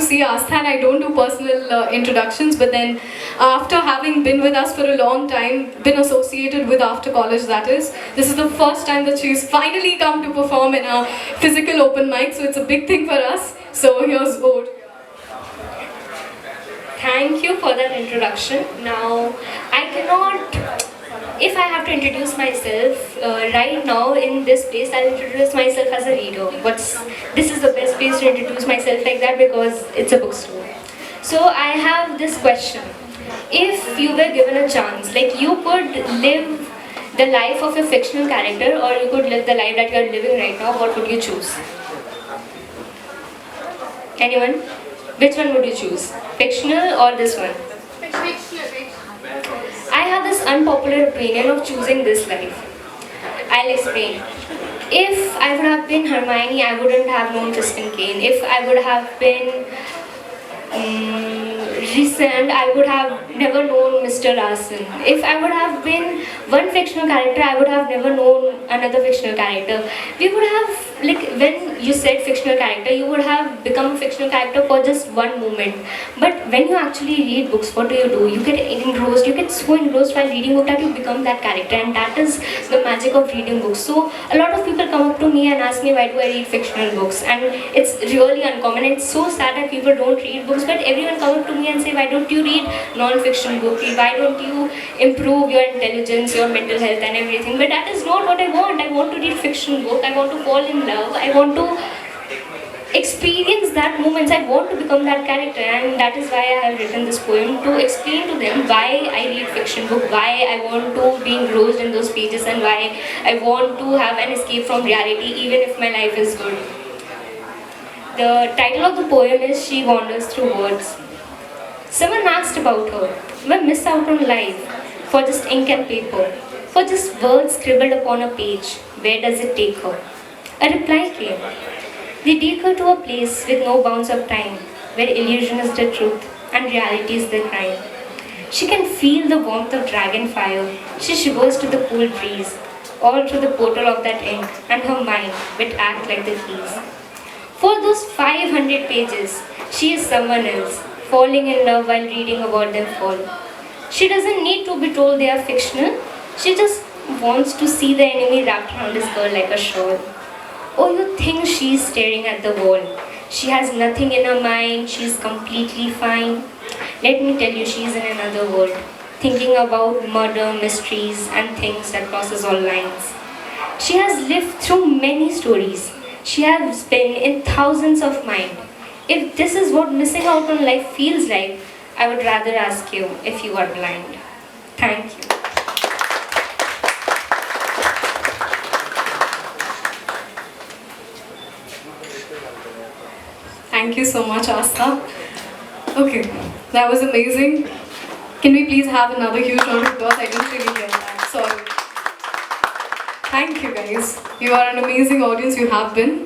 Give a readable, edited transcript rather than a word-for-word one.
see Astha, and I don't do personal introductions, but then after having been with us for a long time, been associated with after college, that is, this is the first time that she's finally come to perform in a physical open mic, so it's a big thing for us. So here's Ode. Thank you for that introduction. Now, I cannot, if I have to introduce myself right now in this place, I'll introduce myself as a reader. This is the best place to introduce myself like that because it's a bookstore. So I have this question. If you were given a chance, like you could live the life of a fictional character or you could live the life that you are living right now, what would you choose? Anyone? Which one would you choose? Fictional or this one? I have this unpopular opinion of choosing this life. I'll explain. If I would have been Hermione, I wouldn't have known Tristan Kane. If I would have been recent, I would have never known Mr. Larson. If I would have been one fictional character, I would have never known another fictional character. We would have, like, when you said fictional character, you would have become a fictional character for just one moment. But when you actually read books, what do? You get engrossed, you get so engrossed while reading book that you become that character, and that is the magic of reading books. So a lot of people come up to me and ask me why do I read fictional books, and it's really uncommon. It's so sad that people don't read books, but everyone comes up to me and say, why don't you read non-fiction books? Why don't you improve your intelligence, your mental health and everything? But that is not what I want. I want to read fiction book. I want to fall in love. I want to experience that moments. I want to become that character, and that is why I have written this poem, to explain to them why I read fiction book, why I want to be engrossed in those pages, and why I want to have an escape from reality even if my life is good. The title of the poem is She Wanders Through Words. Someone asked about her. We miss out on life for just ink and paper, for just words scribbled upon a page. Where does it take her? A reply came. They take her to a place with no bounds of time, where illusion is the truth and reality is the crime. She can feel the warmth of dragon fire. She shivers to the cool breeze, all through the portal of that ink, and her mind would act like the keys. For those 500 pages, she is someone else, falling in love while reading about them fall. She doesn't need to be told they are fictional. She just wants to see the enemy wrapped around this girl like a shawl. Oh, you think she's staring at the wall. She has nothing in her mind. She's completely fine. Let me tell you, she's in another world, thinking about murder, mysteries, and things that crosses all lines. She has lived through many stories. She has been in thousands of minds. If this is what missing out on life feels like, I would rather ask you if you are blind. Thank you. Thank you so much, Astha. Okay, that was amazing. Can we please have another huge round of applause? I didn't really get that. Sorry. Thank you, guys. You are an amazing audience. You have been.